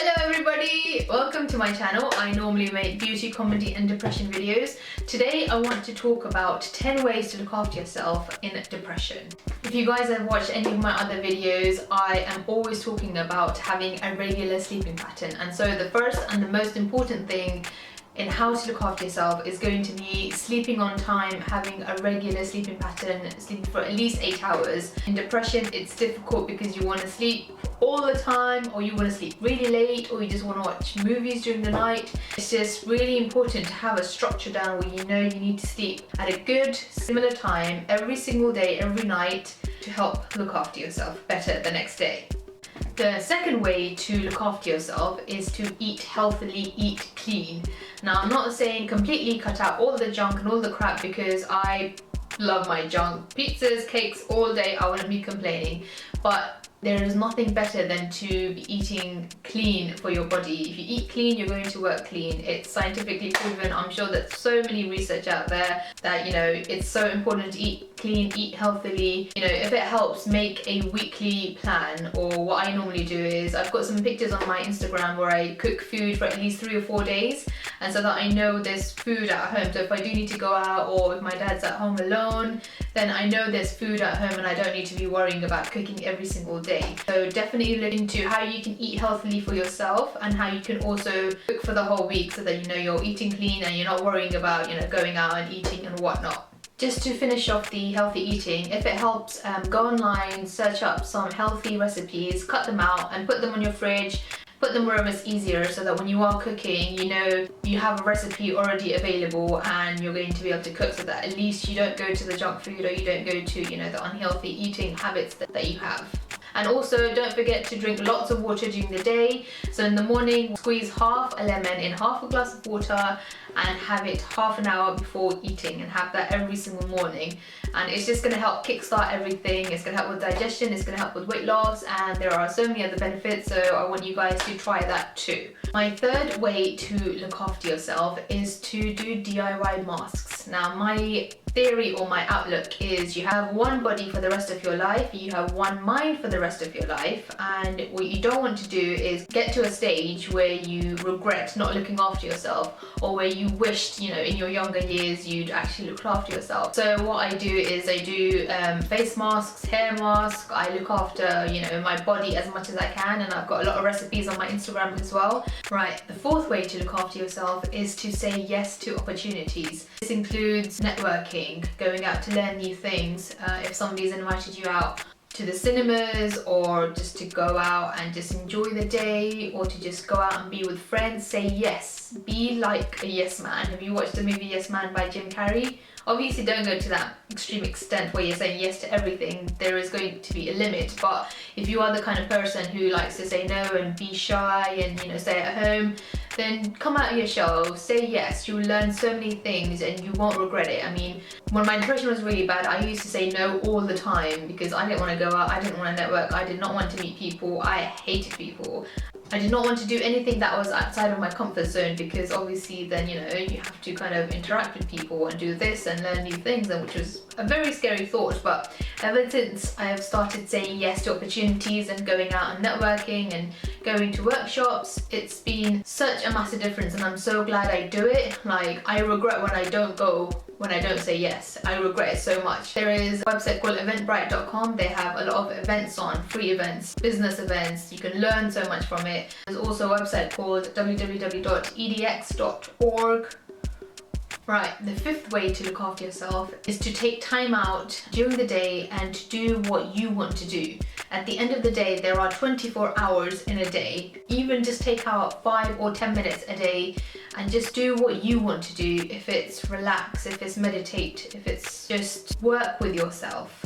Hello everybody! Welcome to my channel. I normally make beauty, comedy and depression videos. Today I want to talk about 10 ways to look after yourself in depression. If you guys have watched any of my other videos, I am always talking about having a regular sleeping pattern. And so the first and the most important thing in how to look after yourself is going to be sleeping on time, having a regular sleeping pattern, sleeping for at least 8 hours. In depression, it's difficult because you want to sleep all the time, or you want to sleep really late, or you just want to watch movies during the night. It's just really important to have a structure down where you know you need to sleep at a good, similar time every single day, every night, to help look after yourself better the next day. The second way to look after yourself is to eat healthily, eat clean. Now, I'm not saying completely cut out all the junk and all the crap, because I love my junk. Pizzas, cakes all day, I wouldn't be complaining. But there is nothing better than to be eating clean for your body. If you eat clean, you're going to work clean. It's scientifically proven. I'm sure there's so many research out there that, it's so important to eat clean, eat healthily. If it helps, make a weekly plan. Or what I normally do is, I've got some pictures on my Instagram where I cook food for at least 3 or 4 days, and so that I know there's food at home. So if I do need to go out, or if my dad's at home alone, then I know there's food at home and I don't need to be worrying about cooking every single day. So definitely look into how you can eat healthily for yourself, and how you can also cook for the whole week, so that you're eating clean and you're not worrying about going out and eating and whatnot. Just to finish off the healthy eating, if it helps, go online, search up some healthy recipes, cut them out and put them on your fridge. Put them wherever it's easier, so that when you are cooking, you have a recipe already available and you're going to be able to cook, so that at least you don't go to the junk food, or you don't go to the unhealthy eating habits that you have. And also, don't forget to drink lots of water during the day. So in the morning, squeeze half a lemon in half a glass of water and have it half an hour before eating, and have that every single morning. And it's just going to help kickstart everything. It's going to help with digestion, it's going to help with weight loss, and there are so many other benefits, so I want you guys to try that too. My third way to look after yourself is to do DIY masks. Now, my theory or my outlook is, you have one body for the rest of your life, you have one mind for the rest of your life, and what you don't want to do is get to a stage where you regret not looking after yourself, or where you wished in your younger years you'd actually looked after yourself. So what I do is, I do face masks, hair masks. I look after my body as much as I can, and I've got a lot of recipes on my Instagram as well. Right, the fourth way to look after yourself is to say yes to opportunities. This includes networking, going out to learn new things. If somebody's invited you out to the cinemas, or just to go out and just enjoy the day, or to just go out and be with friends, say yes. Be like a yes man. Have you watched the movie Yes Man by Jim Carrey? Obviously, don't go to that extreme extent where you're saying yes to everything. There is going to be a limit. But if you are the kind of person who likes to say no and be shy and stay at home, then come out of your shell, say yes. You'll learn so many things and you won't regret it. I mean, when my depression was really bad, I used to say no all the time, because I didn't want to go out, I didn't want to network, I did not want to meet people, I hated people. I did not want to do anything that was outside of my comfort zone, because obviously then you have to kind of interact with people and do this and learn new things, and which was a very scary thought. But ever since I have started saying yes to opportunities and going out and networking and going to workshops, it's been such a massive difference, and I'm so glad I do it. Like, I regret when I don't go, when I don't say yes. I regret it so much. There is a website called eventbrite.com. They have a lot of events on, free events, business events. You can learn so much from it. There's also a website called www.edx.org. Right, the fifth way to look after yourself is to take time out during the day and to do what you want to do. At the end of the day, there are 24 hours in a day. Even just take out 5 or 10 minutes a day and just do what you want to do. If it's relax, if it's meditate, if it's just work with yourself.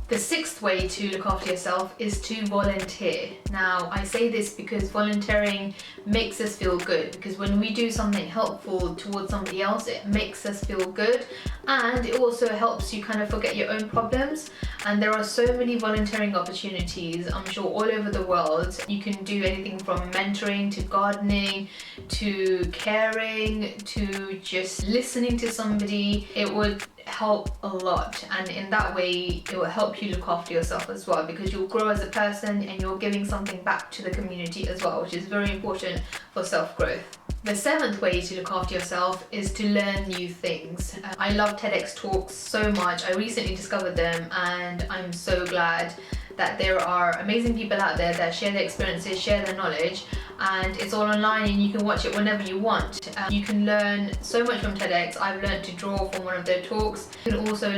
The sixth way to look after yourself is to volunteer. Now, I say this because volunteering makes us feel good, because when we do something helpful towards somebody else, it makes us feel good, and it also helps you kind of forget your own problems. And there are so many volunteering opportunities, I'm sure, all over the world. You can do anything from mentoring to gardening to caring to just listening to somebody. It would help a lot, and in that way it will help you look after yourself as well, because you'll grow as a person and you're giving something back to the community as well, which is very important for self-growth. The 7th way to look after yourself is to learn new things. I love TEDx talks so much. I recently discovered them and I'm so glad that there are amazing people out there that share their experiences, share their knowledge, and it's all online and you can watch it whenever you want. You can learn so much from TEDx. I've learned to draw from one of their talks. You can also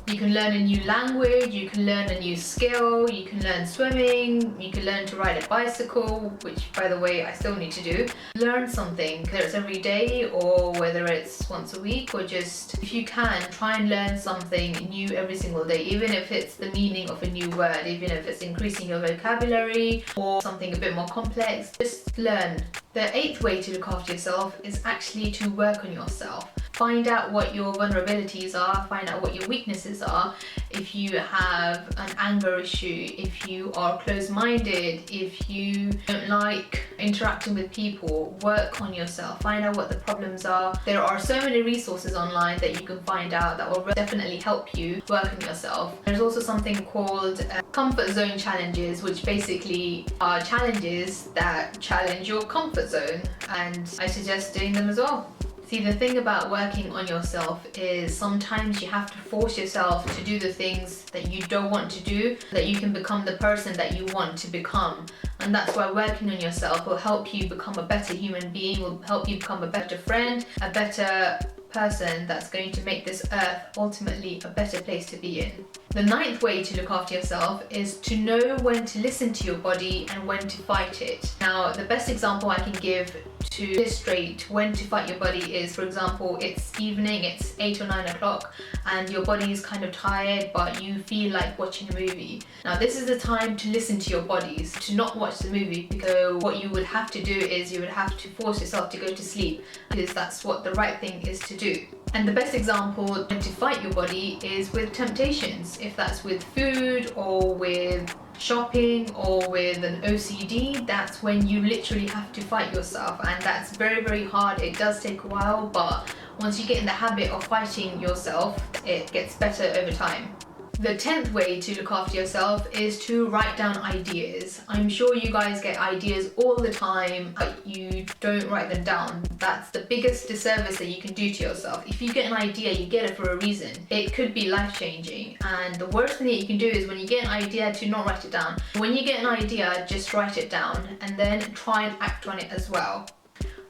you can learn a new language, you can learn a new skill, you can learn swimming, you can learn to ride a bicycle, which by the way I still need to do. Learn something, whether it's every day or whether it's once a week, or just, if you can, try and learn something new every single day, even if it's the meaning of a new word, even if it's increasing your vocabulary or something a bit more complex, just learn. The 8th way to look after yourself is actually to work on yourself. Find out what your vulnerabilities are, find out what your weaknesses are. If you have an anger issue, if you are closed-minded, if you don't like interacting with people, work on yourself. Find out what the problems are. There are so many resources online that you can find out that will definitely help you work on yourself. There's also something called comfort zone challenges, which basically are challenges that challenge your comfort zone, and I suggest doing them as well. See, the thing about working on yourself is sometimes you have to force yourself to do the things that you don't want to do, that you can become the person that you want to become. And that's why working on yourself will help you become a better human being, will help you become a better friend, a better person that's going to make this earth ultimately a better place to be in. The 9th way to look after yourself is to know when to listen to your body and when to fight it. Now, the best example I can give to illustrate when to fight your body is, for example, it's evening, it's 8 or 9 o'clock, and your body is kind of tired, but you feel like watching a movie. Now, this is the time to listen to your bodies, to not watch the movie, because what you would have to do is you would have to force yourself to go to sleep, because that's what the right thing is to do. And the best example when to fight your body is with temptations. If that's with food or with shopping or with an OCD, that's when you literally have to fight yourself, and that's very, very hard. It does take a while, but once you get in the habit of fighting yourself, it gets better over time. The 10th way to look after yourself is to write down ideas. I'm sure you guys get ideas all the time, but you don't write them down. That's the biggest disservice that you can do to yourself. If you get an idea, you get it for a reason. It could be life-changing, and the worst thing that you can do is when you get an idea to not write it down. When you get an idea, just write it down and then try and act on it as well.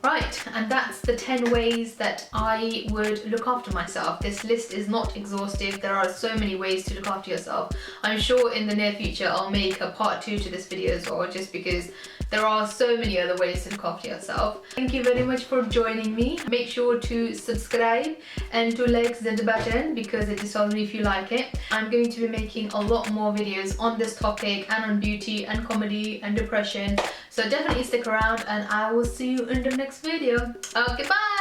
Right, and that's the 10 ways that I would look after myself. This list is not exhaustive. There are so many ways to look after yourself. I'm sure in the near future I'll make a part 2 to this video as well, just because there are so many other ways to look after yourself. Thank you very much for joining me. Make sure to subscribe and to like the button, because it just tells me if you like it. I'm going to be making a lot more videos on this topic and on beauty and comedy and depression. So definitely stick around, and I will see you in the next video. Okay, bye!